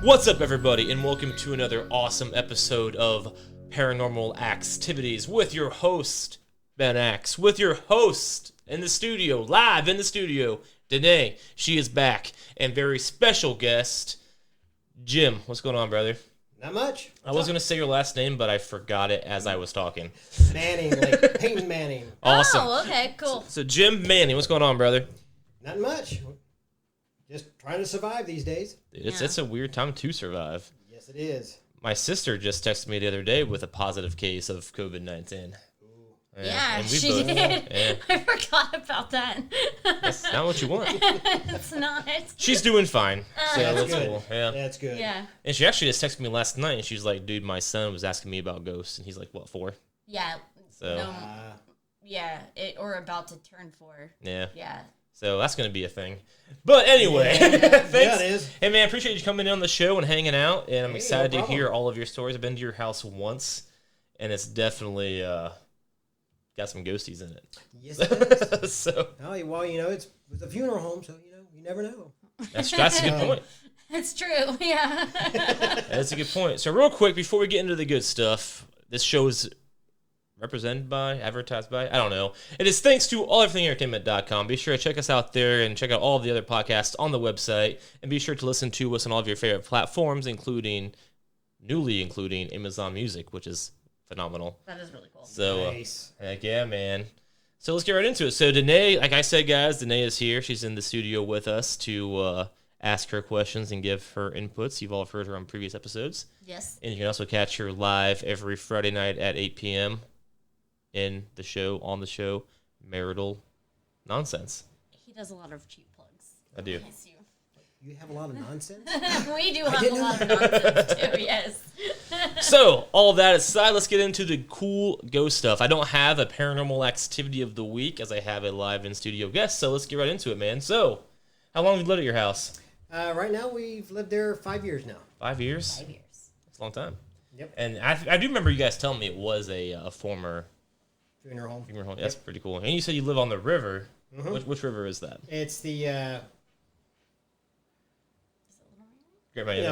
What's up, everybody, and welcome to another awesome episode of Paranormal Axetvities with your host, Ben Axe, with your host in the studio, live in the studio, Dena. She is back, and very special guest, Jim. What's going on, brother? Not much. I was going to say your last name, but I forgot it as I was talking. Manning, like Peyton Manning. Awesome. Oh, okay, cool. So Jim Manning, what's going on, brother? Not much. Just trying to survive these days. It's a weird time to survive. Yes, it is. My sister just texted me the other day with a positive case of COVID-19. Yeah, and she did. Yeah. I forgot about that. That's not what you want. It's not. She's doing fine. So That's good. cool. Yeah. That's good. Yeah. And she actually just texted me last night, and she's like, dude, my son was asking me about ghosts. And he's like, what, 4? Yeah. So, No, yeah, or about to turn 4. yeah. Yeah. So that's going to be a thing. But anyway, Yeah, thanks. it is. Hey, man, I appreciate you coming in on the show and hanging out. And I'm excited no to problem. hear all of your stories. I've been to your house once, and it's definitely got some ghosties in it. Yes, it is. So Well, you know, it's a funeral home, so, you never know. that's a good point. It's true, yeah. That's a good point. So real quick, before we get into the good stuff, this show is represented by, advertised by, I don't know. It is thanks to linktr.ee. Be sure to check us out there and check out all of the other podcasts on the website. And be sure to listen to us on all of your favorite platforms, including Amazon Music, which is phenomenal. That is really cool. So, Nice. heck yeah, man. So let's get right into it. So Dena, like I said, guys, Dena is here. She's in the studio with us to ask her questions and give her inputs. You've all heard her on previous episodes. Yes. And you can also catch her live every Friday night at 8 p.m. on the show, Marital Nonsense. He does a lot of cheap plugs. I do. Yes, you. You have a lot of nonsense? We do have a lot of nonsense, too, yes. So, all of that aside, let's get into the cool ghost stuff. I don't have a paranormal activity of the week as I have a live in-studio guest, so let's get right into it, man. So, how long have you lived at your house? Right now, we've lived there 5 years now. 5 years? 5 years. That's a long time. Yep. And I do remember you guys telling me it was a former Funeral home. funeral home. That's pretty cool. And you said you live on the river. Mm-hmm. Which river is that? It's the, Great Miami.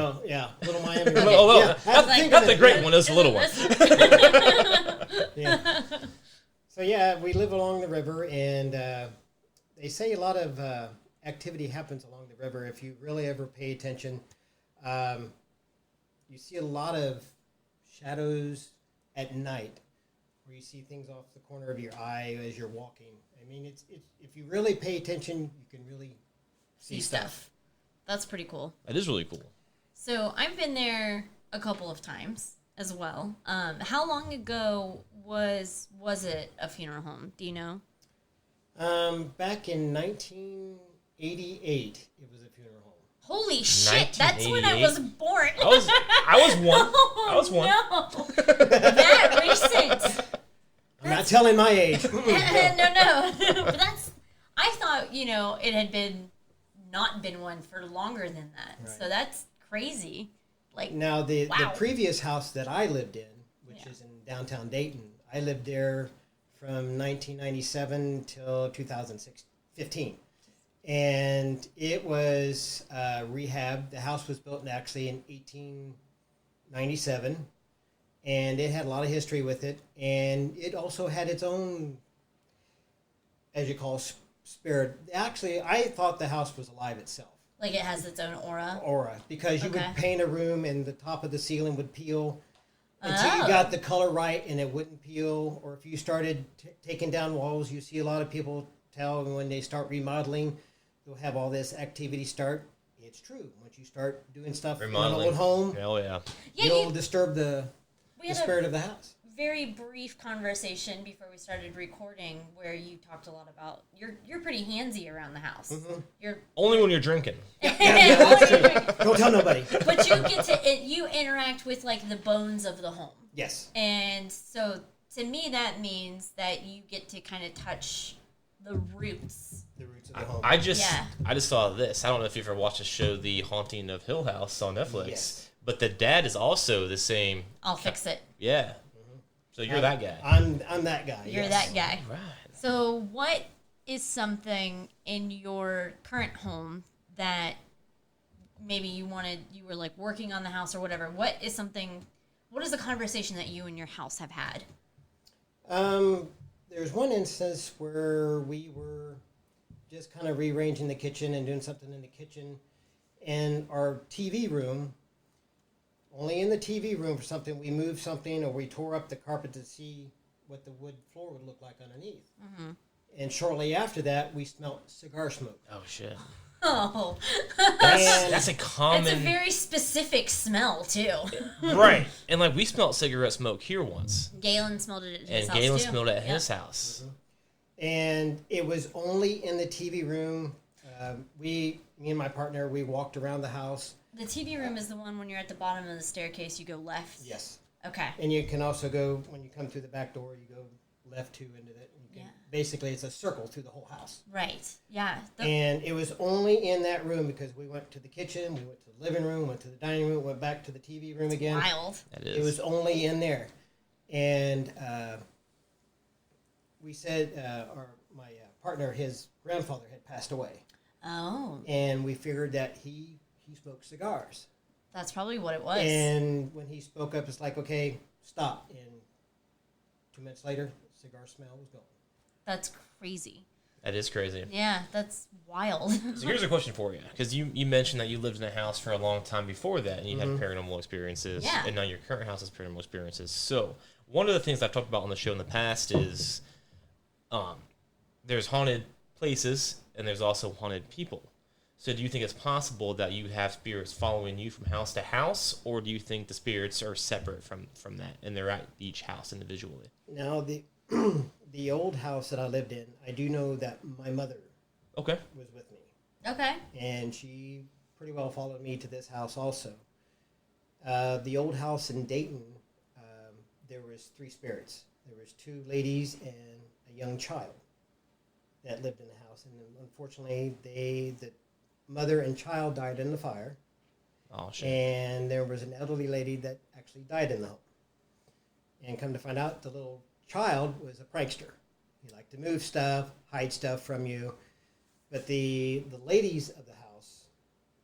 Little Miami. Oh, Yeah, I had to think not of the it. great one, it was the little one. Yeah. So yeah, we live along the river, and they say a lot of activity happens along the river. If you really ever pay attention, you see a lot of shadows at night, where you see things off the corner of your eye as you're walking. I mean, it's if you really pay attention, you can really see stuff. That's pretty cool. That is really cool. So I've been there a couple of times as well. How long ago was it a funeral home? Do you know? Back in 1988, it was a funeral home. Holy shit! That's when I was born. I was one. Oh, I was one. No. That recent. I'm not telling my age. No. But I thought, it had not been one for longer than that. Right. So that's crazy. Like, Now, the wow. previous house that I lived in, which is in downtown Dayton, I lived there from 1997 till 2015. And it was rehab. The house was built actually in 1897. And it had a lot of history with it. And it also had its own, as you call, spirit. Actually, I thought the house was alive itself. Like it has its own aura. Because you Okay. would paint a room and the top of the ceiling would peel until you Oh. got the color right and it wouldn't peel. Or if you started taking down walls, you see a lot of people tell when they start remodeling, they'll have all this activity start. It's true. Once you start doing stuff in an Remodeling. old home, Hell yeah. Yeah, you'll disturb the we had spirit of the house. a very brief conversation before we started recording where you talked a lot about you're pretty handsy around the house. Mm-hmm. You're Only when you're drinking. Don't tell nobody. but you get to you interact with like the bones of the home. Yes. And so to me that means that you get to kind of touch the roots. The roots of the home. I just Yeah. saw this. I don't know if you've ever watched the show The Haunting of Hill House on Netflix. Yes. But the dad is also the same. I'll fix it. Yeah. So you're that guy. I'm that guy. You're yes. that guy. Right. So what is something in your current home that maybe you were like working on the house or whatever. What is the conversation that you and your house have had? There's one instance where we were just kind of rearranging the kitchen and doing something in the kitchen, and our TV room, only in the TV room for something, we moved something or we tore up the carpet to see what the wood floor would look like underneath. Mm-hmm. And shortly after that, we smelled cigar smoke. Oh, shit. Oh. That's a common... It's a very specific smell, too. Right. And, like, we smelled cigarette smoke here once. Galen smelled it at his house, Galen too. smelled it at his house. Mm-hmm. And it was only in the TV room. Me and my partner, we walked around the house. The TV room is the one when you're at the bottom of the staircase, you go left? Yes. Okay. And you can also go, when you come through the back door, you go left too into it. Basically, it's a circle through the whole house. Right. Yeah. And it was only in that room because we went to the kitchen, we went to the living room, went to the dining room, went back to the TV room again. Wild. That is. It was only in there. And we said, my partner, his grandfather had passed away. Oh. And we figured that he smoked cigars. That's probably what it was. And when he spoke up, it's like, okay, stop. And 2 minutes later, the cigar smell was gone. That's crazy. That is crazy. Yeah, that's wild. So here's a question for you. Because you mentioned that you lived in a house for a long time before that, and you had paranormal experiences. Yeah. And now your current house has paranormal experiences. So one of the things I've talked about on the show in the past is there's haunted places, and there's also haunted people. So do you think it's possible that you have spirits following you from house to house, or do you think the spirits are separate from that, and they're at each house individually? Now, the old house that I lived in, I do know that my mother was with me. Okay. And she pretty well followed me to this house also. The old house in Dayton, there was 3 spirits. There was 2 ladies and a young child that lived in the house. And unfortunately, the mother and child died in the fire. Oh, shit. And there was an elderly lady that actually died in the home. And come to find out, the little child was a prankster. He liked to move stuff, hide stuff from you. But the ladies of the house,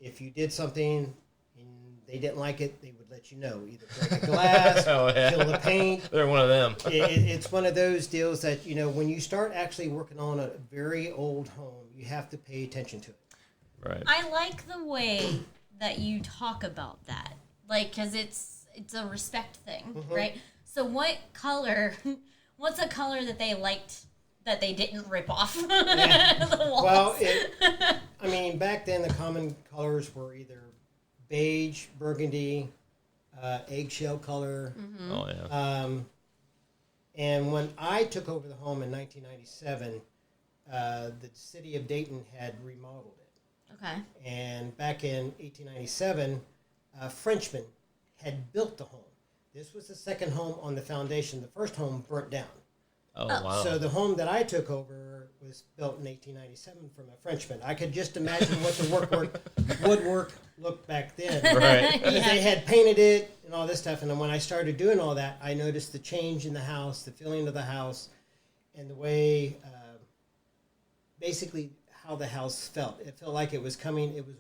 if you did something and they didn't like it, they would let you know. Either break a glass, kill the paint. They're one of them. It's one of those deals that, when you start actually working on a very old home, you have to pay attention to it. Right. I like the way that you talk about that. Like, because it's a respect thing, right? So what's a color that they liked that they didn't rip off the walls? Well, back then the common colors were either beige, burgundy, eggshell color. Mm-hmm. Oh, yeah. And when I took over the home in 1997, the city of Dayton had remodeled it. Okay. And back in 1897, a Frenchman had built the home. This was the second home on the foundation. The first home burnt down. Oh, wow. So the home that I took over was built in 1897 from a Frenchman. I could just imagine what the woodwork looked back then. Right. Because they had painted it and all this stuff. And then when I started doing all that, I noticed the change in the house, the feeling of the house, and the way, basically, how the house felt. It felt like it was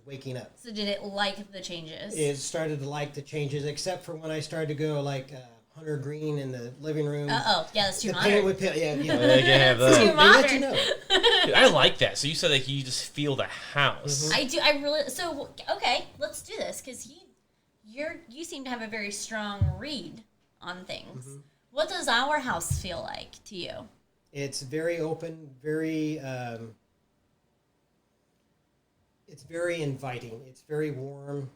waking up. So did it like the changes? It started to like the changes, except for when I started to go like hunter green in the living room. Yeah, that's too the modern. paint would peel, yeah. They can have that. Too They modern. let you know. Dude, I like that. So you said that you just feel the house. I do. I really. So okay, let's do this because you seem to have a very strong read on things. Mm-hmm. What does our house feel like to you? It's very open, very. It's very inviting. It's very warm.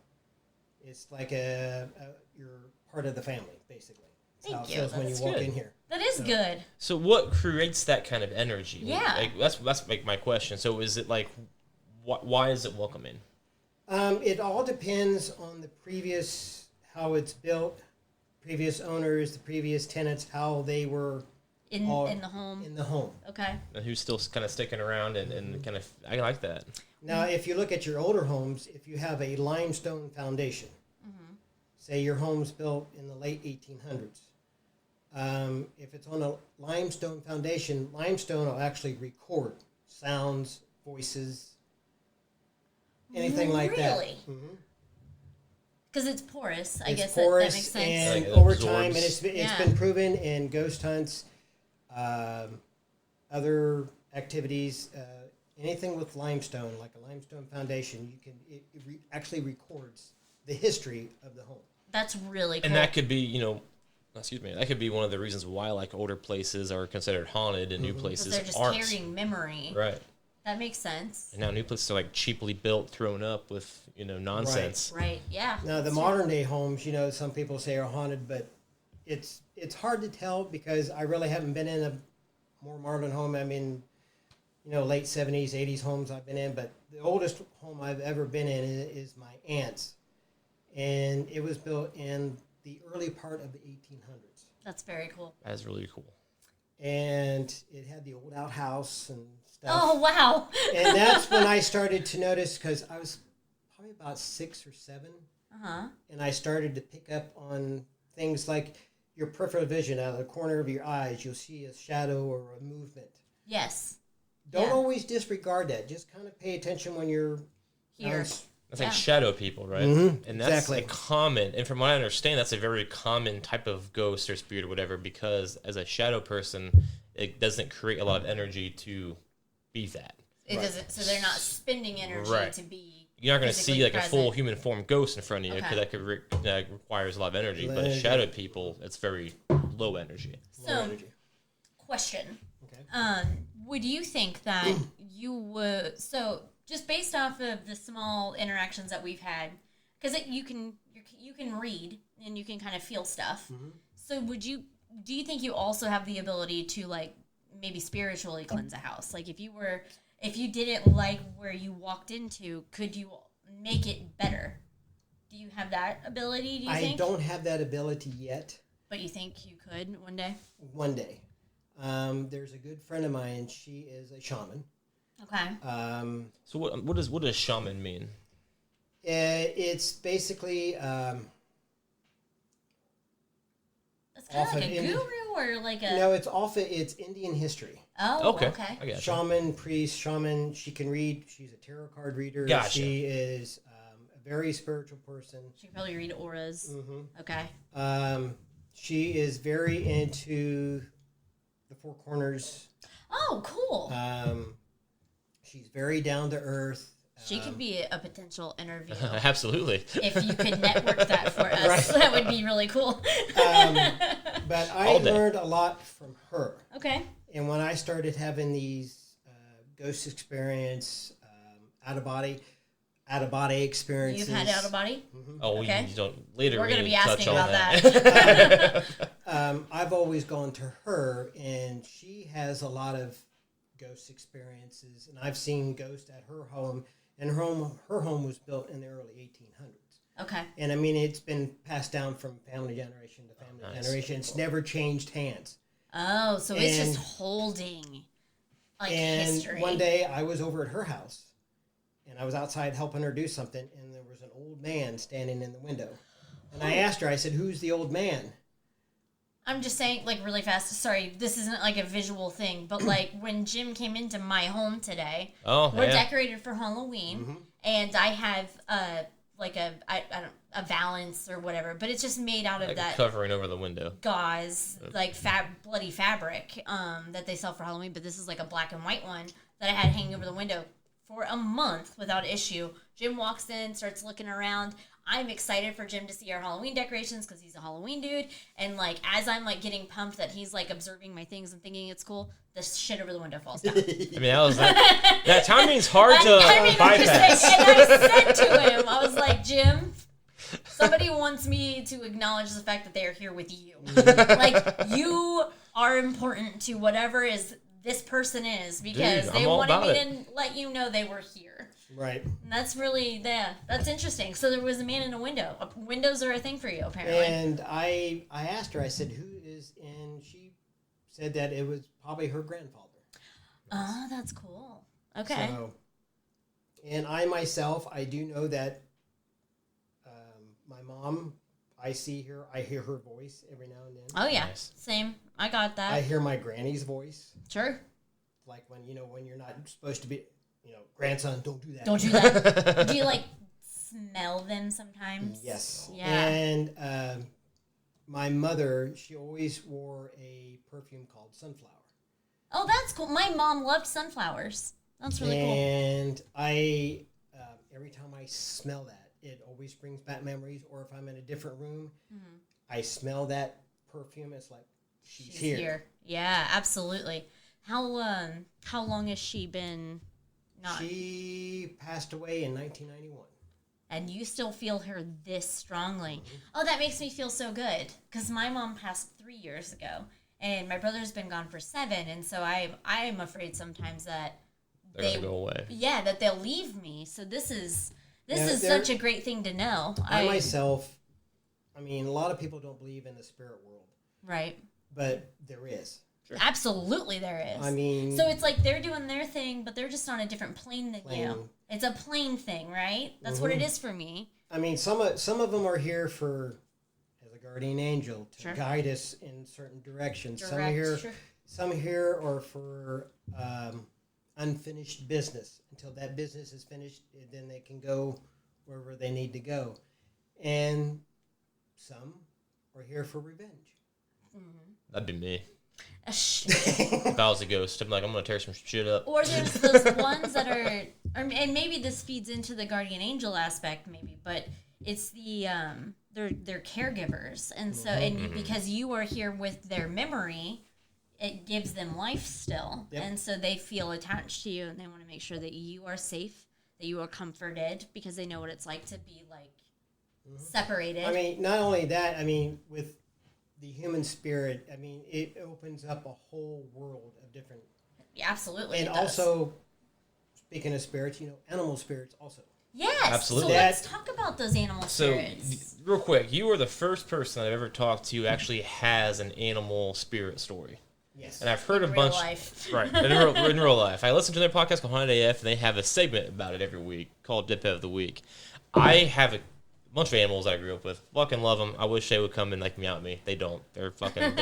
It's like you're part of the family, basically. That's how it feels when you walk in here. That is good. So what creates that kind of energy? Yeah. Like, that's like my question. So is it like, why is it welcoming? It all depends on the how it's built, previous owners, the previous tenants, how they were in the home. In the home. Okay. And who's still kind of sticking around and kind of, I like that. Now, if you look at your older homes, if you have a limestone foundation, say your home's built in the late 1800s, if it's on a limestone foundation, limestone will actually record sounds, voices, anything like that. Really? Because it's porous. I It's guess porous, that makes sense. and Like it over absorbs. time, and it's been proven in ghost hunts, other activities, anything with limestone, like a limestone foundation, actually records the history of the home. That's really cool. And that could be, excuse me, that could be one of the reasons why like older places are considered haunted and new places they're just aren't. carrying memory. Right. That makes sense. And now new places are like cheaply built, thrown up with, nonsense. Right. Yeah. Now, the modern day homes, some people say are haunted, but it's hard to tell because I really haven't been in a more modern home. I mean, late 70s, 80s homes I've been in, but the oldest home I've ever been in is my aunt's. And it was built in the early part of the 1800s. That's very cool. That is really cool. And it had the old outhouse and stuff. Oh, wow. And that's when I started to notice, because I was probably about 6 or 7. Uh-huh. And I started to pick up on things like your peripheral vision. Out of the corner of your eyes, you'll see a shadow or a movement. Yes. Don't always disregard that. Just kind of pay attention when you're Here. That's like shadow people, right? Mm-hmm. And that's Exactly. a common, and from what I understand, that's a very common type of ghost or spirit or whatever, because as a shadow person, it doesn't create a lot of energy to be that. It doesn't. So they're not spending energy Right. to be. You're not going to see like a full present. human form ghost in front of you, Okay. because that requires a lot of energy. But Energy. shadow people, it's very low energy. low So, energy. question. Okay. Would you think that you would? So, just based off of the small interactions that we've had, because you can read and you can kind of feel stuff. Mm-hmm. So, do you think you also have the ability to like maybe spiritually cleanse a house? Like if you didn't like where you walked into, could you make it better? Do you have that ability? Do you think? I don't have that ability yet. But you think you could one day? One day. There's a good friend of mine. She is a shaman. Okay. So what does shaman mean? It's basically It's kind of off like of a Indi- guru or like a. it's Indian history. Oh, Okay. okay. I got you. Shaman, priest, shaman. She can read. She's a tarot card reader. Gotcha. She is a very spiritual person. She can probably read auras. Mm-hmm. Okay. She is very into the Four Corners. Oh, cool. She's very down to earth. She could be a potential interview. Absolutely. If you could network that for us, that would be really cool. But I All day. learned a lot from her. Okay. And when I started having these ghost experience, out of body experiences. You've had out of body? Oh, Okay. you don't later. We're we going to need be touch asking on about that. that. I've always gone to her, and she has a lot of ghost experiences. And I've seen ghosts at her home, and her home was built in the early 1800s. Okay. And I mean, it's been passed down from family generation to family Nice. generation. It's never changed hands. Oh, so it's And- just holding like And history. one day I was over at her house, and I was outside helping her do something, and there was an old man standing in the window. And I asked her, I said, "Who's the old man?" I'm just saying, like, really fast. Sorry, this isn't like a visual thing, but like when Jim came into my home today, Oh, we're yeah. decorated for Halloween, and I have like a valance or whatever, but it's just made out of Like that covering over the window. gauze, like bloody fabric that they sell for Halloween. But this is like a black and white one that I had hanging over the window for a month without issue. Jim walks in, starts looking around. I'm excited for Jim to see our Halloween decorations because he's a Halloween dude. And like as I'm like getting pumped that he's like observing my things and thinking it's cool, the shit over the window falls down. I mean, that timing's hard to I mean, bypass. and I said to him, I was like, Jim, somebody wants me to acknowledge the fact that they are here with you. Like, you are important to whatever is this person is because Dude, they I'm all wanted about me to let you know they were here. Right. And that's really, that's interesting. So there was a man in a window. Windows are a thing for you, apparently. And I asked her, I said, "Who is?" And she said that it was probably her grandfather. Oh, that's cool. Okay. So, and I myself, I do know that my mom, I hear her voice every now and then. Oh, yeah. Nice. Same. I got that. I hear my granny's voice, Sure. like when you're not supposed to be, grandson, don't do that. Don't do that. Do you, like, smell them sometimes? Yes. Yeah. And my mother, she always wore a perfume called Sunflower. Oh, that's cool. My mom loved sunflowers. That's really cool. And I, every time I smell that, it always brings back memories. Or if I'm in a different room, I smell that perfume. It's like she's here. Yeah, absolutely. How long has she been not? She passed away in 1991. And you still feel her this strongly. Oh, that makes me feel so good. Because my mom passed 3 years ago. And my brother's been gone for 7. And so I'm afraid sometimes that They're going to go away. Yeah, that they'll leave me. So this is such a great thing to know. I myself, I mean, a lot of people don't believe in the spirit world. Right. But there is. Sure. Absolutely there is. I mean... So it's like they're doing their thing, but they're just on a different plane than you. It's a plane thing, right? That's what it is for me. I mean, some of them are here for... as a guardian angel to guide us in certain directions. Some here are for unfinished business. Until that business is finished, then they can go wherever they need to go. And some are here for revenge. That'd be me. If I was a ghost, I'm like, I'm going to tear some shit up. Or there's those ones that are, and maybe this feeds into the guardian angel aspect, maybe, but it's the they're caregivers, and so because you are here with their memory, it gives them life still, and so they feel attached to you, and they want to make sure that you are safe, that you are comforted, because they know what it's like to be like separated. I mean, not only that, I mean, with the human spirit, I mean, it opens up a whole world of different... Yeah, absolutely. And also, speaking of spirits, animal spirits also. Yes, absolutely. So let's talk about those animal spirits. So, real quick, you are the first person I've ever talked to who actually has an animal spirit story. Yes. And I've heard in a real bunch... life. Right, in real life. I listen to their podcast called Haunted AF, and they have a segment about it every week called Dip of the Week. I have a bunch of animals I grew up with. Fucking love them. I wish they would come and meow at me. They don't. They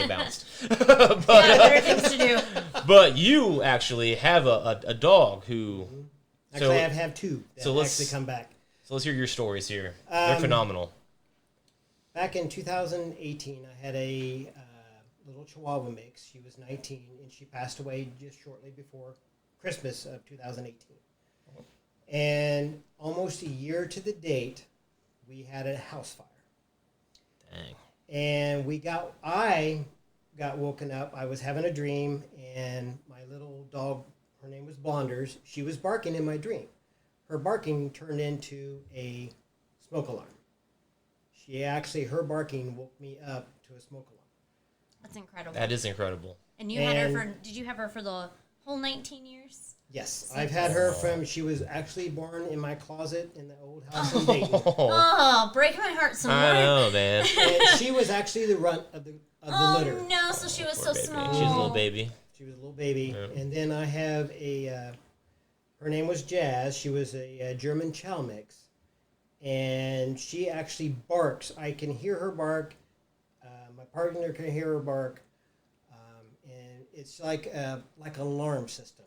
bounced. But, better things to do. But you actually have a dog who... Actually, I have 2 that actually come back. So let's hear your stories here. They're phenomenal. Back in 2018, I had a little Chihuahua mix. She was 19, and she passed away just shortly before Christmas of 2018. And almost a year to the date, we had a house fire. Dang. And I got woken up. I was having a dream, and my little dog, her name was Blonders, she was barking in my dream. Her barking turned into a smoke alarm. Her barking woke me up to a smoke alarm. That's incredible. That is incredible. And did you have her for the whole 19 years? Yes, I've had her she was actually born in my closet in the old house in Dayton. Oh, break my heart some more. I know, man. And she was actually the runt of the litter. Oh, no, so she was so baby. small. She was a little baby. She was a little baby. Yep. And then I have her name was Jazz. She was a German Chow mix. And she actually barks. I can hear her bark. My partner can hear her bark. And it's like an alarm system.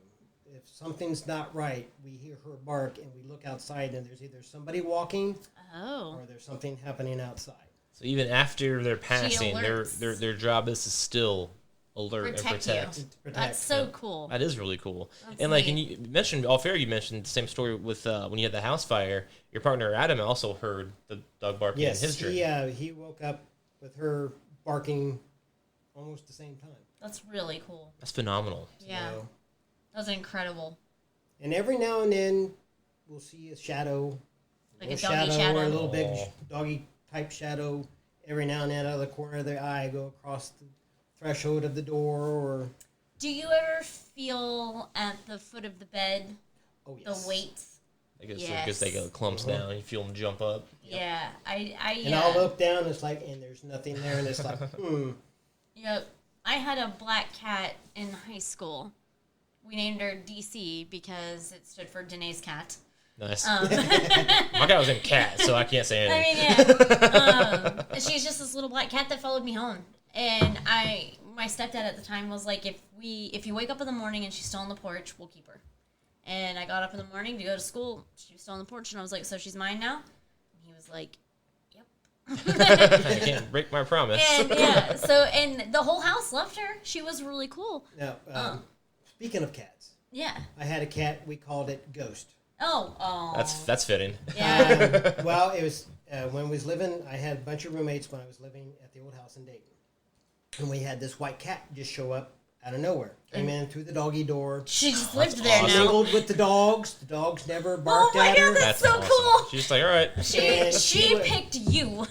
If something's not right, we hear her bark and we look outside and there's either somebody walking or there's something happening outside. So even after they're passing, their job is to still alert and protect. That's so cool. That is really cool. That's and and you mentioned you mentioned the same story with when you had the house fire. Your partner Adam also heard the dog barking in his dream. Yes, he woke up with her barking almost the same time. That's really cool. That's phenomenal. Yeah. That was incredible. And every now and then, we'll see a shadow. Like a doggy shadow. Or a little big doggy-type shadow. Every now and then, out of the corner of their eye, go across the threshold of the door. Do you ever feel at the foot of the bed the weight? I guess they go clumps down. You feel them jump up. Yeah. And I'll look down, and there's nothing there, and it's like, Yep. I had a black cat in high school. We named her DC because it stood for Danae's cat. Nice. My cat was named Cat, so I can't say anything. She's just this little black cat that followed me home. And my stepdad at the time was like, if you wake up in the morning and she's still on the porch, we'll keep her. And I got up in the morning to go to school. She was still on the porch, and I was like, so she's mine now? he was like, "Yep." You can't break my promise. And yeah, so and the whole house loved her. She was really cool. Now, speaking of cats, Yeah. I had a cat. We called it Ghost. Oh. That's fitting. Yeah. Well, it was when I was living. I had a bunch of roommates when I was living at the old house in Dayton, and we had this white cat just show up out of nowhere. Came in through the doggy door. She just lived there awesome. now. Mingled with the dogs. The dogs never barked Oh my at her. God, that's so cool. She's just like, all right. She was- picked you.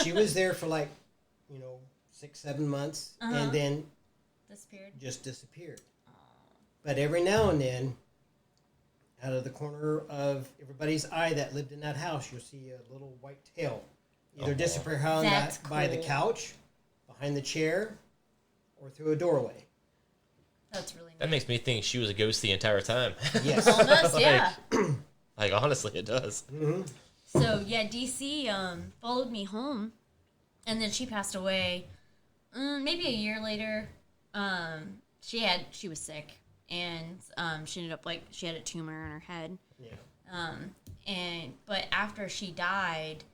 She was there for 6-7 months, and then Disappeared. just disappeared. But every now and then, out of the corner of everybody's eye that lived in that house, you'll see a little white tail either disappear by the cool. couch, behind the chair, or through a doorway. That's really nice. That makes me think she was a ghost the entire time. Yes. Almost, yeah. Like, honestly, it does. Mm-hmm. So yeah, DC followed me home, and then she passed away. Maybe a year later. She was sick, and she ended up she had a tumor in her head. Yeah. But after she died,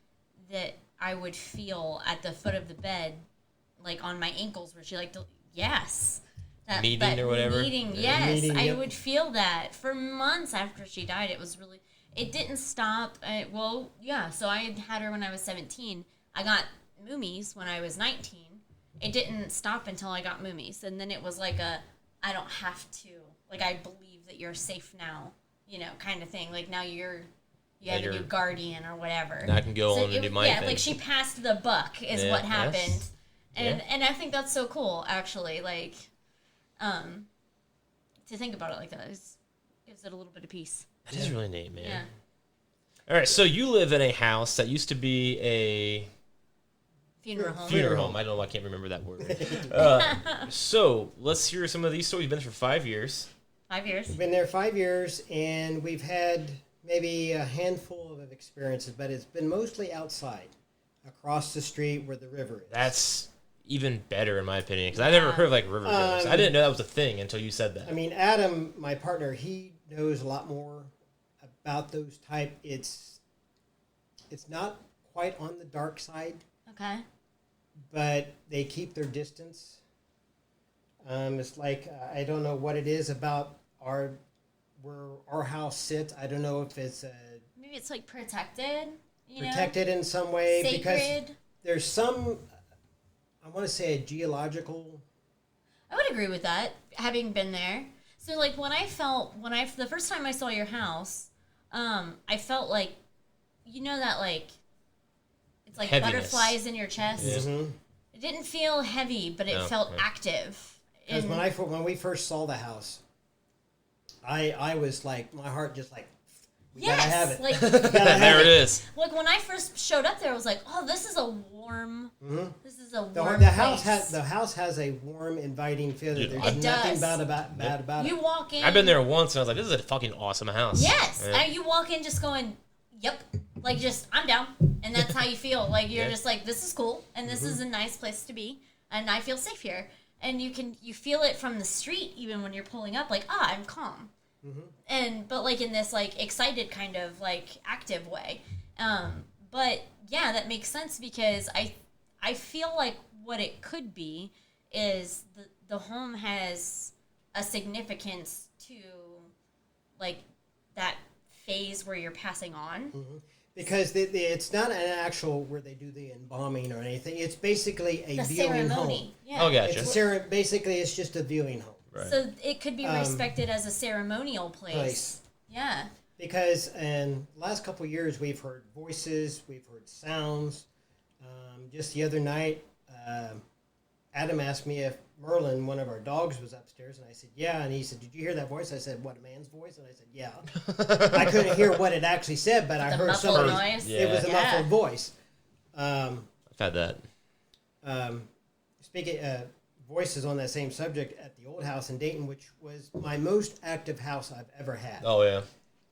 that I would feel at the foot of the bed, like on my ankles, where she yes. Meeting or whatever? Meeting, Yeah. yes. Meeting, I yep. would feel that for months after she died. It didn't stop. So I had her when I was 17. I got Moomies when I was 19. It didn't stop until I got Moomies. And then it was I don't have to. I believe that you're safe now, kind of thing. Now you have a new guardian or whatever. Now I can go on and do my thing. She passed the buck is what happened. Yes. And I think that's so cool, actually. To think about it like that gives it a little bit of peace. That is really neat, man. Yeah. All right, so you live in a house that used to be a Funeral home. funeral home. I don't know. I can't remember that word. So let's hear some of these stories. You've been there for 5 years. 5 years. We've been there 5 years, and we've had maybe a handful of experiences, but it's been mostly outside, across the street where the river is. That's even better in my opinion, because I never heard of river ghosts. I didn't know that was a thing until you said that. I mean, Adam, my partner, he knows a lot more about those type. It's not quite on the dark side, Okay. but they keep their distance. It's I don't know what it is about where our house sits. I don't know if it's Maybe it's protected. protected in some way, because Sacred. there's some, I want to say, a geological. I would agree with that, having been there. So the first time I saw your house, I felt that it's like Heaviness. butterflies in your chest. Yeah. Mm-hmm. It didn't feel heavy, but it felt active. Because when we first saw the house, I was my heart just we gotta have it. There it is. When I first showed up there, I was like, "Oh, this is a warm. Mm-hmm. This is a The warm house place." has a warm, inviting feeling. Dude, There's It nothing does. bad about You it. walk in. I've been there once, and I was like, "This is a fucking awesome house." Yes, Yeah. you walk in just going, "Yep," I'm down, and that's how you feel. You're just this is cool, and this is a nice place to be, and I feel safe here. And you feel it from the street even when you're pulling up. I'm calm. But in this excited kind of active way. But yeah, that makes sense because I feel what it could be is the home has a significance to that phase where you're passing on. Because it's not an actual where they do the embalming or anything. It's basically a The viewing ceremony. home. Yeah. Oh, gotcha. Basically, it's just a viewing home. Right. So it could be respected as a ceremonial place. Yeah. Because in the last couple of years, we've heard voices, we've heard sounds. Just the other night, Adam asked me if Merlin, one of our dogs, was upstairs, and I said, yeah. And he said, did you hear that voice? I said, what, a man's voice? And I said, yeah. I couldn't hear what it actually said, but I heard muffled somebody. noise. It was a muffled voice. I've had that. Speaking voices on that same subject, at the old house in Dayton, which was my most active house I've ever had. Oh yeah.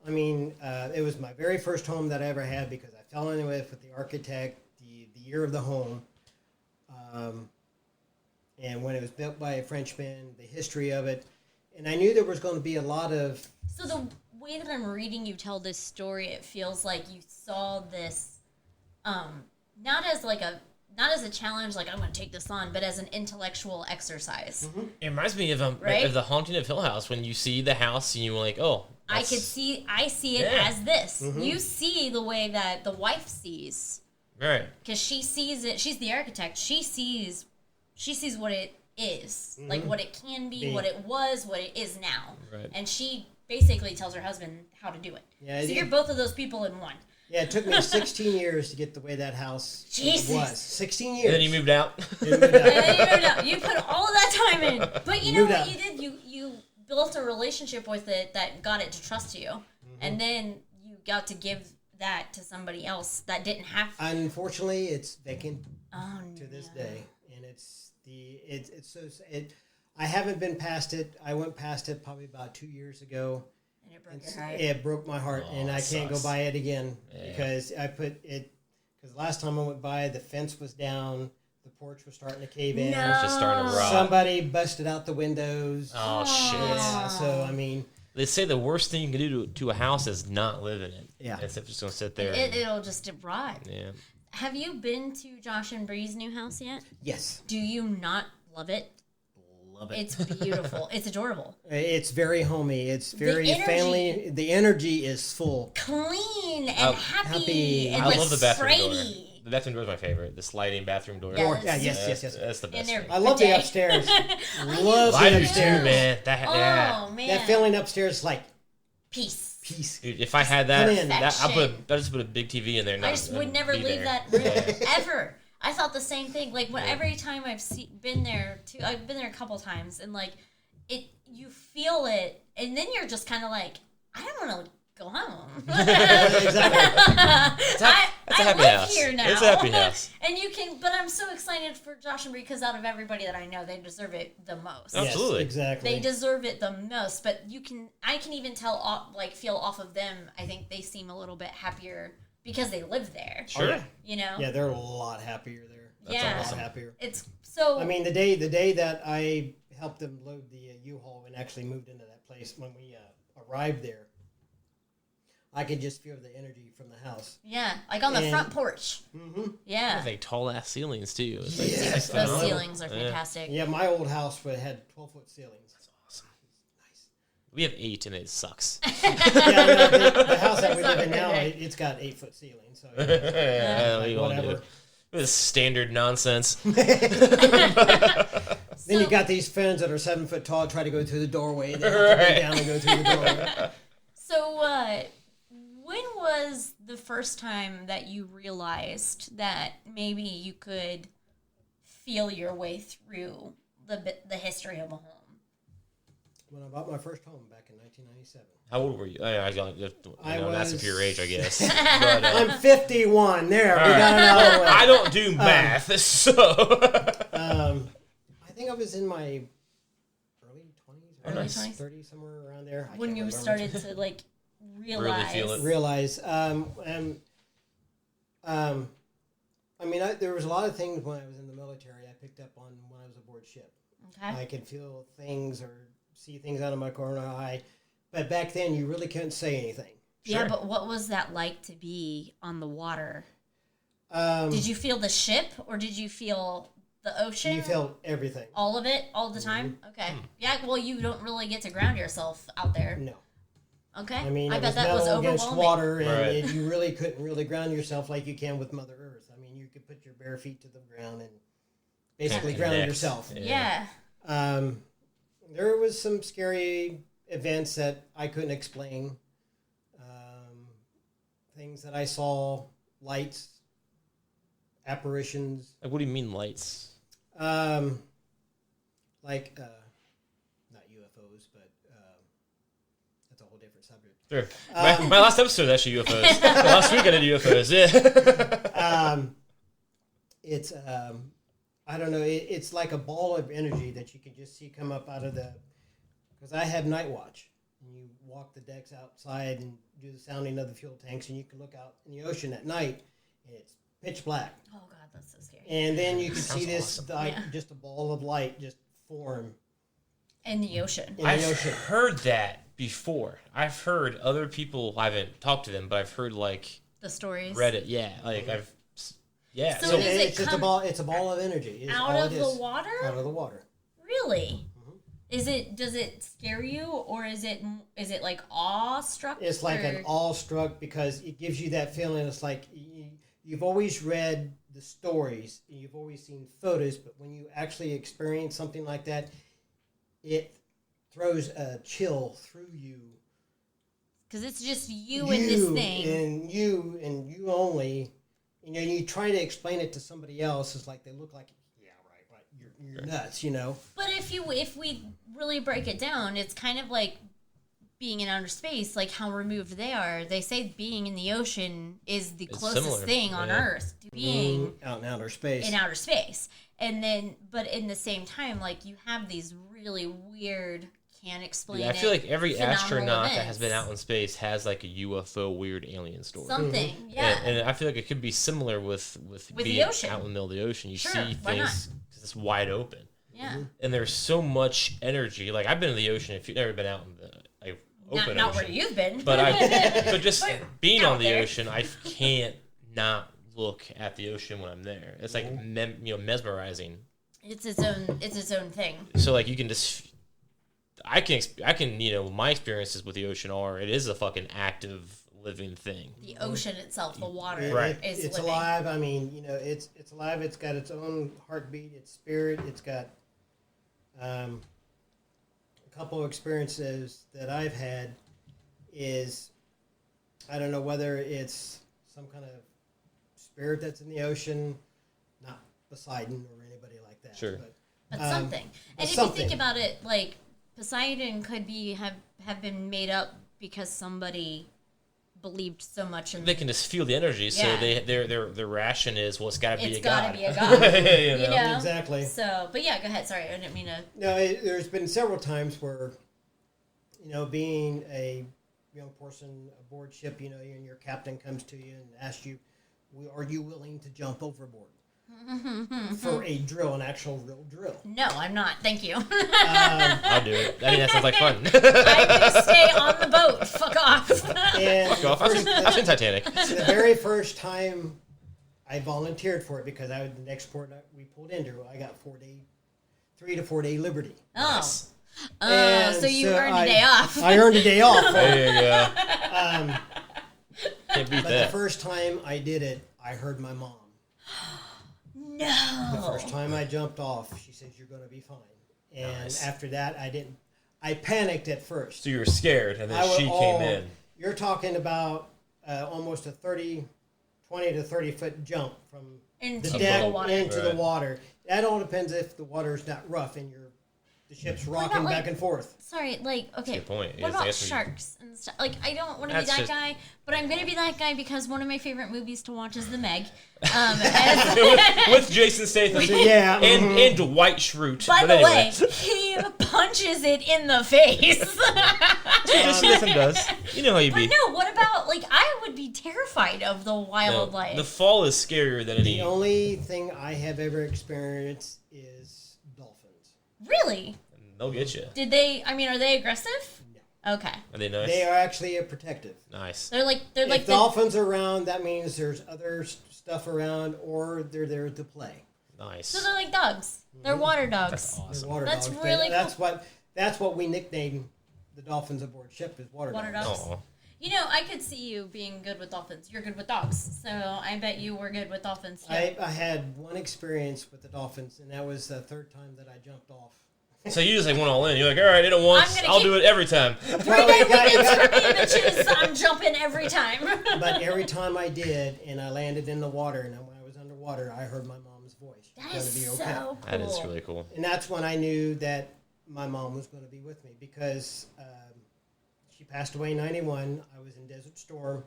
I mean, it was my very first home that I ever had because I fell in with the architect the year of the home. And when it was built by a Frenchman, the history of it. And I knew there was going to be a lot of... So the way that I'm reading you tell this story, it feels like you saw this not as a challenge, like I'm going to take this on, but as an intellectual exercise. Mm-hmm. It reminds me of Right? of the Haunting of Hill House, when you see the house and you're like, oh, I see it as this. Mm-hmm. You see the way that the wife sees, right. because she sees it. She's the architect. She sees what it is, like what it can be, what it was, what it is now. Right. And she basically tells her husband how to do it. Yeah, so you're both of those people in one. Yeah, it took me 16 years to get the way that house Jesus. was. 16 years. And then you moved out. And then you put all of that time in. But you know Moved what out. you did? You built a relationship with it that got it to trust you. And then you got to give that to somebody else that didn't have to. Unfortunately, it's vacant Oh, to this day, and it's so sad. I haven't been past it. I went past it probably about 2 years ago. And it broke your heart. It broke my heart, and I can't go sucks. by it again because because last time I went by, the fence was down, the porch was starting to cave in. No. It's just starting to rot. Somebody busted out the windows. Oh, shit. Yeah, so I mean, They say the worst thing you can do to a house is not live in it. Yeah. Instead of just going to sit there. It'll just rot. Yeah. Have you been to Josh and Bree's new house yet? yes, Do you not love it? love it. It's beautiful. It's adorable. It's very homey. It's very energy. family. The energy is full. Clean and happy. happy. And I love the bathroom door. sprayy. The bathroom door is my favorite. The sliding bathroom door. Yeah, Yeah, yes. That's the best And they're- thing. I love the Bidet. upstairs. Love I the do too, upstairs. man. Yeah. Oh, man. That feeling upstairs is like Peace. peace. Dude, if I had that, Come in. I Perfection. just put a big TV in there. I just would never leave that room ever. I thought the same thing. Like every time I've been there, I've been there a couple times, and like you feel it, and then you're just kind of like, I don't want to go home. Exactly. It's a I happy live house. here now. It's a happy house. And you can, but I'm so excited for Josh and Bree because out of everybody that I know, they deserve it the most. Oh. Absolutely. Yes, exactly. They deserve it the most, but I can even tell, feel off of them. I think they seem a little bit happier because they live there. Sure. yeah. You know? Yeah, they're a lot happier there. Yeah. A lot happier. It's so. I mean, the day that I helped them load the U-Haul and actually moved into that place, when we arrived there, I could just feel the energy from the house. yeah, like on the And- front porch. Mm-hmm. Yeah. They tall ass ceilings too. It's Yes. Those I know. ceilings are fantastic. Yeah, my old house had 12-foot ceilings. That's awesome. We have 8 and it sucks. Yeah, no, the house that we It's not live in now, very it's got 8-foot ceilings. So Yeah, what do you want to do? whatever. This standard nonsense. Then you got these fans that are 7 foot tall, try to go through the doorway, and then have to Right. go down and go through the doorway. So, when was the first time that you realized that maybe you could feel your way through the history of a home? When I bought my first home back in 1997. How old were you? I don't ask if your age, I guess. But, I'm 51. There, we got it out of the way. I don't do math, so. I think I was in my early 20s, Early 20s? 30, somewhere around there. I When can't you remember. started to realize. feel it. Realize, I mean, there was a lot of things when I was in the military I picked up on when I was aboard ship. Okay. I could feel things or see things out of my corner eye, but back then you really couldn't say anything. Yeah, Sure. but what was that like to be on the water? Um, Did you feel the ship or did you feel the ocean? you felt everything. all of it all the time? Okay. Yeah, well, you don't really get to ground yourself out there. No. Okay. I mean, I it bet was that was metal against overwhelming. water, and Right. you really couldn't really ground yourself like you can with Mother Earth. I mean, you could put your bare feet to the ground and basically Kinda ground connect. yourself. Yeah. There was some scary events that I couldn't explain. Things that I saw, lights, apparitions, Like, what do you mean lights? like not UFOs, but that's a whole different subject. Sure. My last episode is actually UFOs. Last week I did UFOs, yeah. It's I don't know. It's like a ball of energy that you can just see come up out of the. Because I have night watch, and you walk the decks outside and do the sounding of the fuel tanks, and you can look out in the ocean at night, and it's pitch black. Oh God, that's so scary. And then you can Sounds see this awesome. like Yeah. just a ball of light just form In the ocean. in the I've ocean. heard that before. I've heard other people, I haven't talked to them, but I've heard like The stories. Reddit, yeah. Like I've Yeah. So So, does it it's just a come ball. It's a ball of energy. It's out all of it the is. water? Out of the water. Really? Does it scare you, or is it like awestruck? It's like an awestruck because it gives you that feeling. It's like you've always read the stories and you've always seen photos, but when you actually experience something like that, it throws a chill through you. Because it's just you and this thing. And you only. You know, you try to explain it to somebody else. It's like they look like, yeah, right. You're nuts, you know. But if we really break it down, it's kind of like being in outer space, like how removed they are. They say being in the ocean is the closest similar. thing on Earth to being out in outer space. in outer space. And then, but in the same time, like you have these really weird, can't explain it. I feel like every phenomenal astronaut that events. has been out in space has like a UFO weird alien story. Something, yeah. And I feel like it could be similar with being the ocean. out in the middle of the ocean. You Sure, see why not? things because it's wide open. Yeah. And there's so much energy. Like I've been in the ocean. If you've never been out in the open Not ocean, where you've been. but just being out on the there. ocean, I can't not look at the ocean when I'm there. It's like mesmerizing. It's its own thing. So like you can just, I can my experiences with the ocean are it is a fucking active living thing. The ocean itself, the water, Right. is It's living. alive. I mean, it's alive. It's got its own heartbeat, its spirit. It's got a couple of experiences that I've had is, I don't know whether it's some kind of spirit that's in the ocean, not Poseidon or anybody like that. Sure. But something. And if something. you think about it, like Poseidon could have been made up because somebody believed so much in. They can just feel the energy, so Yeah. their ration is it's got to be It's a gotta god. be a god. You You know? Exactly. So, but yeah, go ahead. Sorry, I didn't mean to. No, there's been several times where, being a young person aboard ship, and your captain comes to you and asks you, are you willing to jump overboard for a drill, an actual real drill? No, I'm not. Thank you. I'll do it. I mean, that sounds like fun. I just stay on the boat. Fuck off. And Fuck off. I've seen Titanic. the very first time I volunteered for it, because the next port that we pulled into, I got 3 to 4 day liberty. Nice. Oh, so you earned a day off. I earned a day off. There you go. Can't beat But that. the first time I did it, I heard my mom. No. The first time I jumped off, she says, "You're going to be fine." And Nice. after that, I panicked at first. So you were scared, and then I was she came in. You're talking about almost a 20 to 30 foot jump from Into the deck the water. into the Right. water. That all depends if the water's not rough and the ship's rocking like- back and forth. Sorry, like, okay. Good point. What Yes, I about guess we- sharks and stuff? Like, I don't want to be That's that just- guy, but I'm going to be that guy because one of my favorite movies to watch is The Meg. with Jason Statham. Yeah. And Dwight Schrute. By But the anyway, way, he punches it in the face. Jason Statham does. You know how you be. But no, what about, like, I would be terrified of the No, wildlife. the fall is scarier than any. The only thing I have ever experienced is dolphins. Really? They'll get you. Are they aggressive? No. Okay. Are they nice? They are actually protective. Nice. They're like If the dolphins are around, that means there's other stuff around, or they're there to play. Nice. So they're like dogs. They're water dogs. That's They're awesome. water That's dogs. really That's what we nicknamed the dolphins aboard ship is water Water dogs. dogs. Aw. You know, I could see you being good with dolphins. You're good with dogs, so I bet you were good with dolphins too. I had one experience with the dolphins, and that was the third time that I jumped off. So you just like went all in. You're like, all right, I did it once. I'm gonna I'll keep- do it every time. 3-day weekends for me, bitches. I'm jumping every time. But every time I did, and I landed in the water, and when I was underwater, I heard my mom's voice. That She's is gonna be okay. so cool. That is really cool. And that's when I knew that my mom was going to be with me, because she passed away in 91. I was in Desert Storm,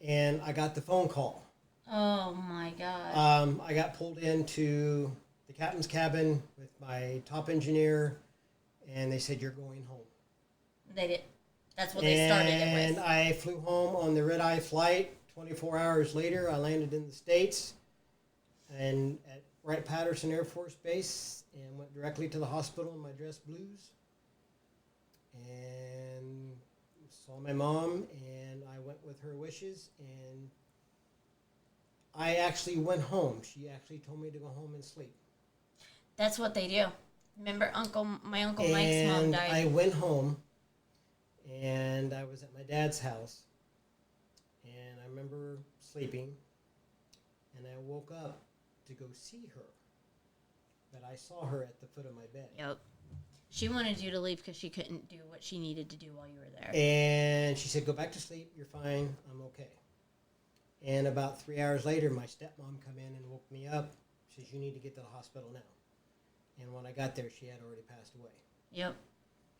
and I got the phone call. Oh my god. I got pulled into the captain's cabin with my top engineer, and they said, "You're going home." They did. That's what they started it And with. I flew home on the red-eye flight. 24 hours later, I landed in the States and at Wright-Patterson Air Force Base, and went directly to the hospital in my dress blues and saw my mom, and I went with her wishes, and I actually went home. She actually told me to go home and sleep. That's what they do. Remember, my uncle Mike's mom died. I went home, and I was at my dad's house, and I remember sleeping, and I woke up to go see her, but I saw her at the foot of my bed. Yep. She wanted you to leave because she couldn't do what she needed to do while you were there. And she said, "Go back to sleep. You're fine. I'm okay." And about 3 hours later, my stepmom come in and woke me up. She says, "You need to get to the hospital now." And when I got there, she had already passed away. Yep.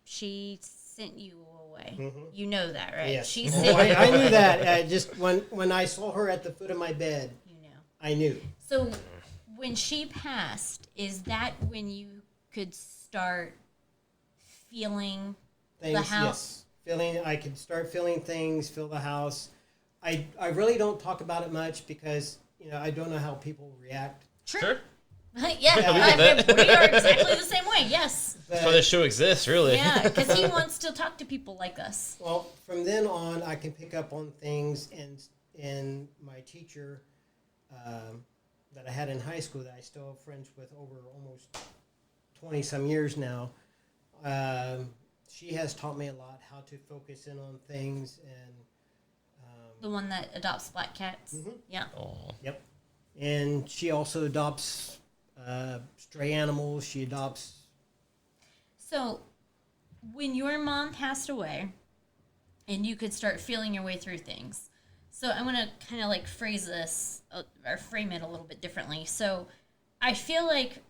She sent you away. Mm-hmm. You know that, right? Yes. She sent I knew that. I just when I saw her at the foot of my bed, you know. I knew. So when she passed, is that when you could start feeling Things, the house? Yes. I could start feeling things, feel the house. I really don't talk about it much because, I don't know how people react. Sure. Yeah, we are exactly the same way, yes. That's why this show exists, really. Yeah, because he wants to talk to people like us. Well, from then on, I can pick up on things, and my teacher that I had in high school that I still have friends with over almost 20-some years now, she has taught me a lot how to focus in on things. And the one that adopts black cats? Mm-hmm. Yeah. Aww. Yep. And she also adopts stray animals. She adopts. So, when your mom passed away, and you could start feeling your way through things, so I'm going to kind of phrase this, or frame it a little bit differently. So, I feel like,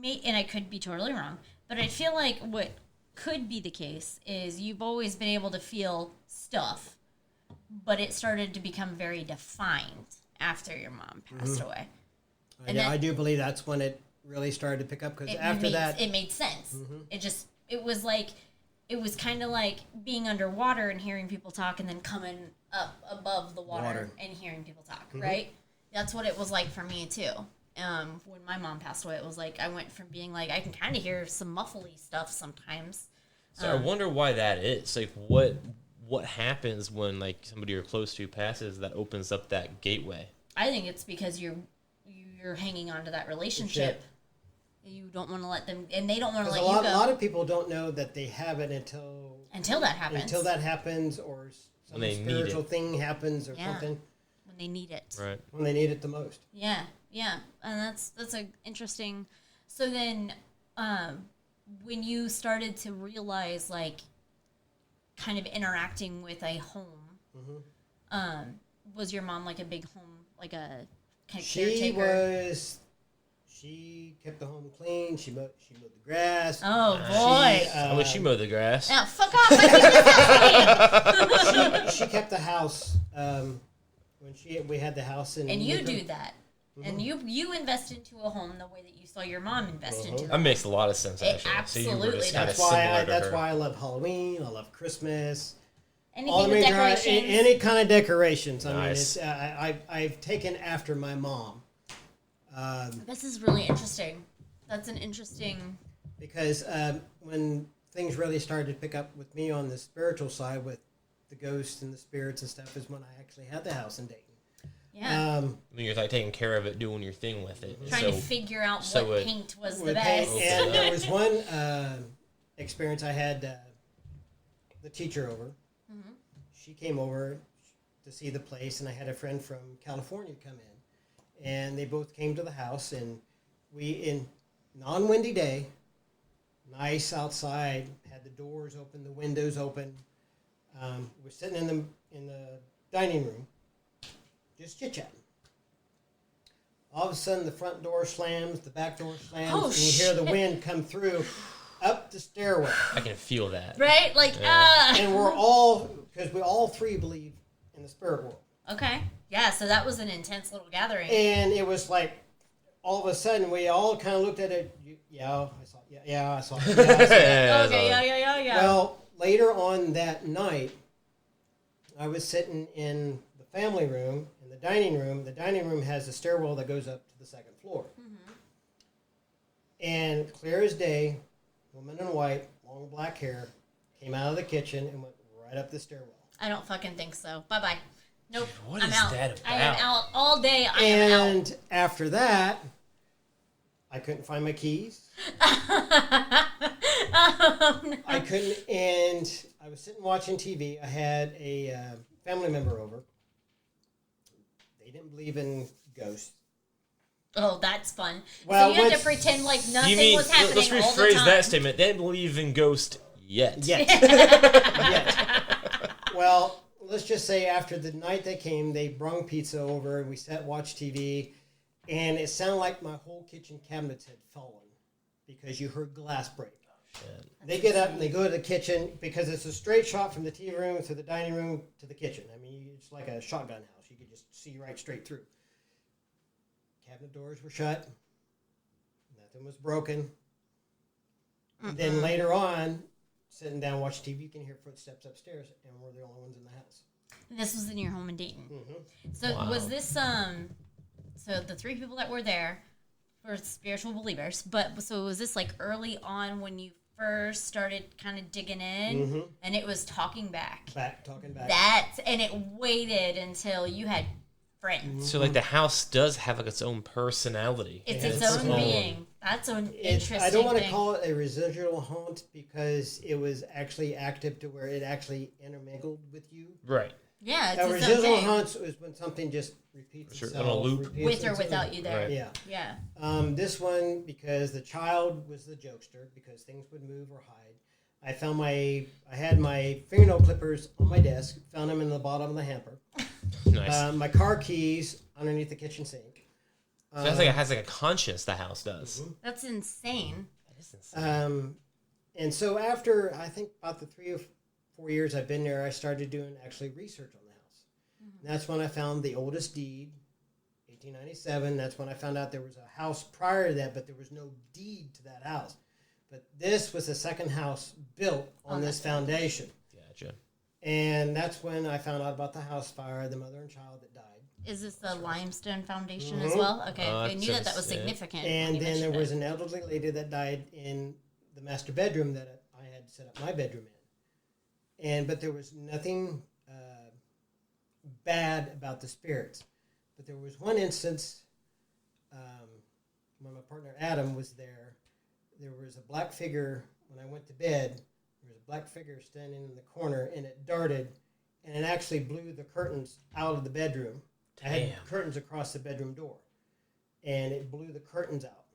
and I could be totally wrong, but I feel like what could be the case is you've always been able to feel stuff, but it started to become very defined after your mom passed away. I do believe that's when it really started to pick up, because after that... It made sense. Mm-hmm. It was kind of like being underwater and hearing people talk and then coming up above the water. And hearing people talk, right? That's what it was like for me, too. When my mom passed away, it was like I went from being like, I can kind of hear some muffly stuff sometimes. So I wonder why that is. Like, what happens when somebody you're close to passes that opens up that gateway? I think it's because you're hanging on to that relationship. You don't want to let them, and they don't want to let you go. A lot of people don't know that they have it until that happens. Until that happens, or some spiritual thing happens, or something. When they need it. Right. When they need it the most. Yeah, and that's a interesting. So then, when you started to realize, kind of interacting with a home, was your mom a big home, a kind of caretaker? She kept the home clean. She mowed the grass. Oh boy! I wish she mowed the grass. Now fuck off! I think she kept the house when we had the house in. And you do that, and you invest into a home the way that you saw your mom invest into. That makes a lot of sense. Actually, absolutely. That's why I love Halloween. I love Christmas. Anything with decorations. Any kind of decorations. Nice. I mean, I've taken after my mom. This is really interesting. That's an interesting... Because when things really started to pick up with me on the spiritual side with the ghosts and the spirits and stuff is when I actually had the house in Dayton. Yeah. You're taking care of it, doing your thing with it. Trying to figure out what paint was the best. And there was one experience I had the teacher over. Mm-hmm. She came over to see the place, and I had a friend from California come in. And they both came to the house, and we, in non-windy day, nice outside, had the doors open, the windows open. We're sitting in the dining room, just chit-chatting. All of a sudden, the front door slams, the back door slams, and you hear the wind come through up the stairway. I can feel that. Right? And we're all, because we all three believe in the spirit world. Okay. Yeah, so that was an intense little gathering. And it was all of a sudden, we all kind of looked at it. I saw it. Yeah, I saw it. Okay, yeah. Well, later on that night, I was sitting in the family room, in the dining room. The dining room has a stairwell that goes up to the second floor. Mm-hmm. And clear as day, woman in white, long black hair, came out of the kitchen and went right up the stairwell. I don't fucking think so. Bye-bye. Nope. What I'm is out. that I am about? out all day. I am out. And after that, I couldn't find my keys. Oh, no. I couldn't, and I was sitting watching TV. I had a family member over. They didn't believe in ghosts. Oh, that's fun. Well, so you had to pretend like nothing You mean, was happening let's all the rephrase time. that statement. They didn't believe in ghosts yet. Yet. Well, let's just say after the night they came, they brung pizza over, and we sat watched TV, and it sounded like my whole kitchen cabinets had fallen because you heard glass break. They get up and they go to the kitchen because it's a straight shot from the TV room to the dining room to the kitchen. I mean, it's like a shotgun house. You could just see right straight through. Cabinet doors were shut. Nothing was broken. And then later on, sitting down watching TV, you can hear footsteps upstairs, and we're the only ones in the house. This was in your home in Dayton. Mm-hmm. So Wow. was this so the 3 people that were there were spiritual believers, but so was this like early on when you first started kind of digging in and it was talking back? Talking back. And it waited until you had friends. So, like, the house does have, like, its own personality. It's Yeah, its it's own own. being. That's an interesting I don't want to thing. call it a residual haunt because it was actually active to where it actually intermingled with you. Right. Yeah, it's A its own residual thing. haunt is when something just repeats Sure, itself. on a loop. repeats With or itself. without you there. Right. Yeah. Yeah. This one, because the child was the jokester, because things would move or hide. I had my fingernail clippers on my desk, found them in the bottom of the hamper. Nice. My car keys underneath the kitchen sink. So it has like a conscience, the house does. That's insane. That is insane. And so after, I think about the 3 or 4 years I've been there, I started doing actually research on the house. And that's when I found the oldest deed, 1897. That's when I found out there was a house prior to that, but there was no deed to that house. But this was the second house built on this foundation. Gotcha. And that's when I found out about the house fire, the mother and child that died. Is this the limestone foundation as well? Okay, I knew that was yeah. significant. And when you then there mentioned was it. an elderly lady that died in the master bedroom that I had set up my bedroom in. But there was nothing bad about the spirits. But there was one instance when my partner Adam was there. There was a black figure when I went to bed. There was a black figure standing in the corner, and it darted, and it actually blew the curtains out of the bedroom. I had curtains across the bedroom door, and it blew the curtains out.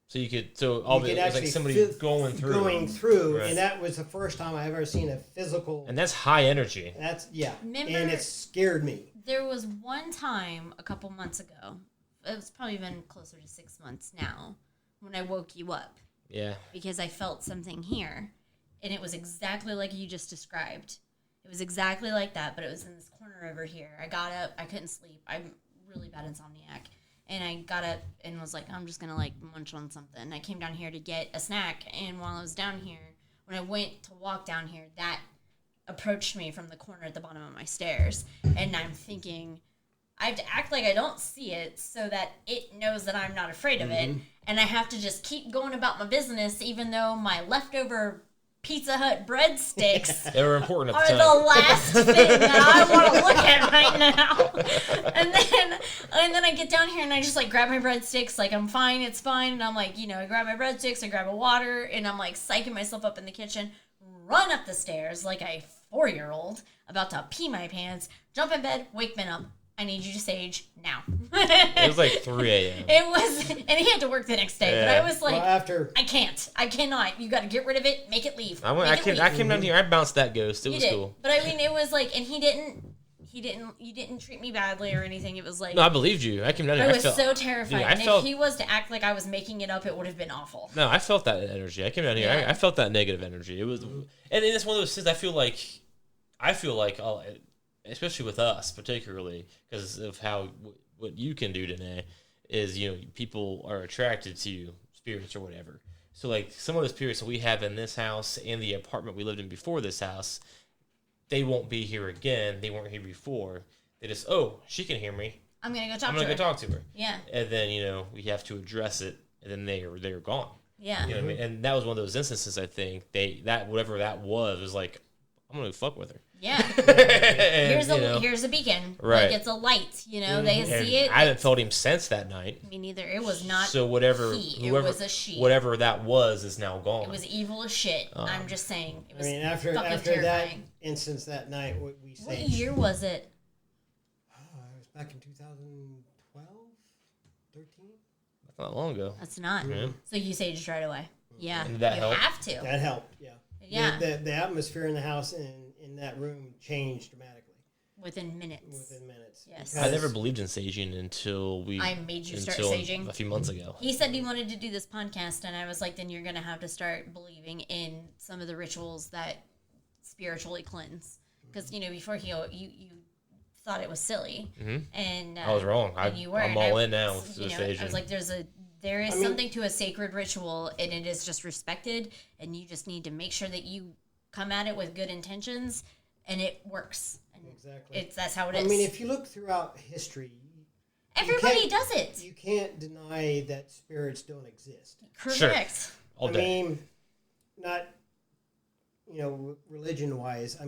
So you could, it was like somebody going through. Right. And that was the first time I ever seen a physical. And that's high energy. Remember, and it scared me. There was one time a couple months ago, it was probably been closer to 6 months now, when I woke you up. Yeah. Because I felt something here. And it was exactly like you just described. It was exactly like that, but it was in this corner over here. I got up. I couldn't sleep. I'm really bad insomniac. And I got up and was like, I'm just going to, like, munch on something. I came down here to get a snack. And while I was down here, when I went to walk down here, that approached me from the corner at the bottom of my stairs. And I'm thinking, I have to act like I don't see it so that it knows that I'm not afraid of it. And I have to just keep going about my business, even though my leftover Pizza Hut breadsticks They were important at are the time. the last thing that I want to look at right now. And then I get down here and I just like grab my breadsticks, like I'm fine, it's fine. And I'm like, I grab my breadsticks, I grab a water, and I'm like psyching myself up in the kitchen, run up the stairs like a 4-year-old about to pee my pants, jump in bed, wake Ben up. I need you to sage now. It was like 3 a.m. It was, and he had to work the next day. Yeah. But I was like, after I cannot. You got to get rid of it, make it leave. I came down here, I bounced that ghost. It was cool. But I mean, it was like, and you didn't treat me badly or anything. It was like, No, I believed you. I came down here. I was so terrified. Dude, And if he was to act like I was making it up, it would have been awful. No, I felt that energy. I came down here. Yeah. I felt that negative energy. It was, and it's one of those things. I feel like, especially with us, particularly because of how what you can do today, is people are attracted to spirits or whatever. So like some of the spirits that we have in this house and the apartment we lived in before this house, they won't be here again. They weren't here before. They just, she can hear me. I'm gonna go I'm talk gonna to go her. talk to her. Yeah. And then we have to address it, and then they're gone. Yeah. You know what I mean? And that was one of those instances. I think whatever that was like I'm gonna fuck with her. Yeah. And, here's a beacon. Right. Like it's a light. They see it. I haven't felt him since that night. Me neither. It was not. So whatever, it was a she. Whatever that was is now gone. It was evil as shit. I'm just saying. It was after terrifying. that instance that night, what year was it? It was back in 2012, 13. That's not long ago. That's not. Mm-hmm. So you saged right away. Yeah. And that helped? Have to. That helped. Yeah. Yeah. The atmosphere in the house and in that room changed dramatically. Within minutes. Yes. I never believed in saging until I made you start saging a few months ago. He said he wanted to do this podcast, and I was like, then you're going to have to start believing in some of the rituals that spiritually cleanse. Because, before you thought it was silly. Mm-hmm. And I was wrong. you were. I'm all in now with the saging. I was like, there is something to a sacred ritual, and it is just respected, and you just need to make sure that you come at it with good intentions, and it works. And exactly. That's how it is. If you look throughout history, everybody does it. You can't deny that spirits don't exist. Correct. Sure. All day. Not, religion-wise.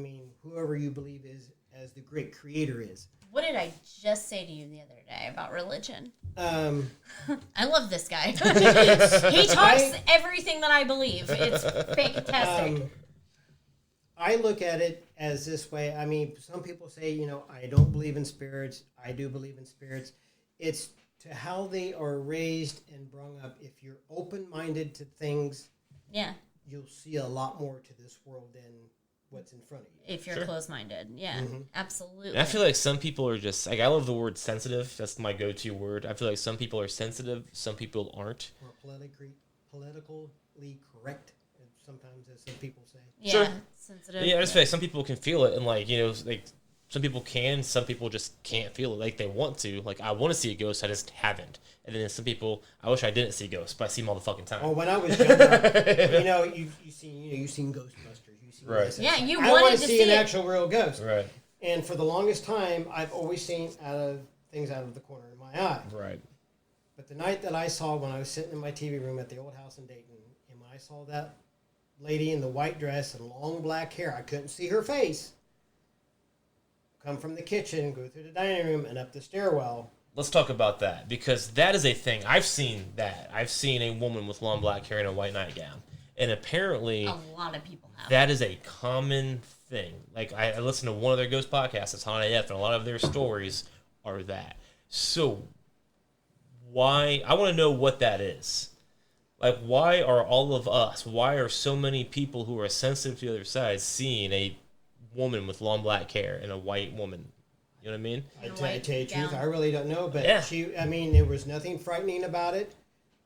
Whoever you believe is as the great creator is. What did I just say to you the other day about religion? I love this guy. He talks everything that I believe. It's fantastic. I look at it as this way. Some people say, I don't believe in spirits. I do believe in spirits. It's to how they are raised and brought up. If you're open-minded to things, you'll see a lot more to this world than what's in front of you. If you're closed-minded. Yeah, absolutely. And I feel like some people are just, I love the word sensitive. That's my go-to word. I feel like some people are sensitive, some people aren't. Or politically correct, sometimes, as some people say. Yeah, sure. Sensitive. Yeah, I just feel like some people can feel it, and some people can, some people just can't feel it. Like they want to. Like I want to see a ghost, I just haven't. And then some people, I wish I didn't see ghosts, but I see them all the fucking time. Oh, when I was younger, you've seen Ghostbusters. Right. Yeah, you I wanted want to see an it. actual real ghost. Right. And for the longest time, I've always seen things out of the corner of my eye. Right. But the night that I saw, when I was sitting in my TV room at the old house in Dayton, and when I saw that lady in the white dress and long black hair, I couldn't see her face, come from the kitchen, go through the dining room, and up the stairwell. Let's talk about that, because that is a thing. I've seen that. I've seen a woman with long black hair and a white nightgown. And apparently, a lot of people have. That is a common thing. Like, I listened to one of their ghost podcasts, it's Haunted AF, and a lot of their stories are that. So, why? I want to know what that is. Like, why are all of us, why are so many people who are sensitive to the other side seeing a woman with long black hair and a white woman? You know what I mean? I tell you the truth, I really don't know, but there was nothing frightening about it.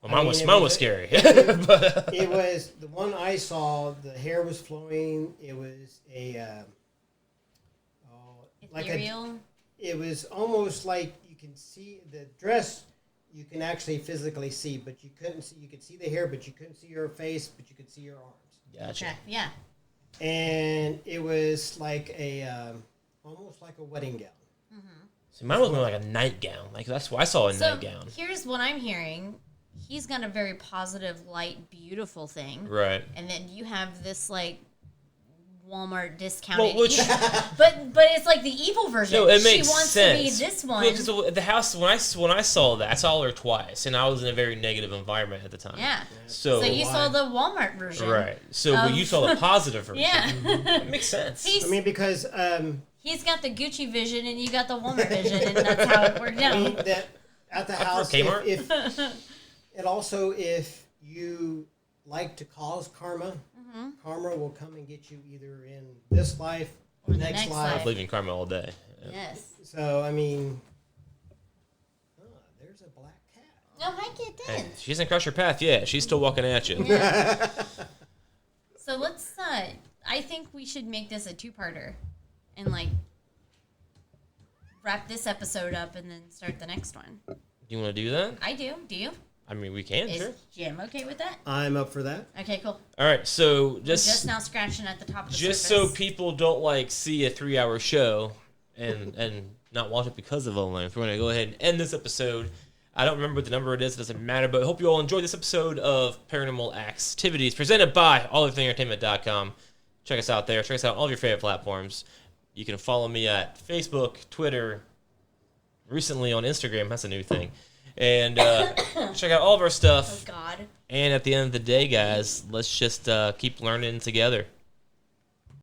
Well, mine was scary. It was the one I saw. The hair was flowing. It was ethereal. It was almost like you can see the dress. You can actually physically see, but you couldn't see. You could see the hair, but you couldn't see her face, but you could see her arms. Gotcha. Okay. Yeah. And it was like almost like a wedding gown. Mm-hmm. See, mine was more like a nightgown. Like that's why I saw a nightgown. Here's what I'm hearing. He's got a very positive, light, beautiful thing. Right. And then you have this, like, Walmart discounted. Well, but it's like the evil version. No, it makes she wants sense. to be this one. Because the house, when I saw that, I saw her twice, and I was in a very negative environment at the time. Yeah. So you saw the Walmart version. Right. So but you saw the positive version. Yeah. It makes sense. Because... he's got the Gucci vision, and you got the Walmart vision, and that's how it worked out. That at the house, and also, if you like to cause karma, karma will come and get you either in this life or next life. I believe in karma all day. Yeah. Yes. So, there's a black cat. Oh, hi, Kitten. Hey, she doesn't cross your path yet. She's still walking at you. Yeah. So let's, I think we should make this a two-parter and, like, wrap this episode up and then start the next one. Do you want to do that? I do. Do you? We can, Is sure. Jim okay with that? I'm up for that. Okay, cool. All right, so just now scratching at the top of the just surface. so people don't see a 3-hour show and not watch it because of the length, we're going to go ahead and end this episode. I don't remember what the number it is. It doesn't matter, but I hope you all enjoyed this episode of Paranormal Axetvities presented by allinktr.ee.com. check us out there. Check us out on all of your favorite platforms. You can follow me at Facebook, Twitter, recently on Instagram. That's a new thing. And check out all of our stuff. Oh, God. And at the end of the day, guys, let's just keep learning together.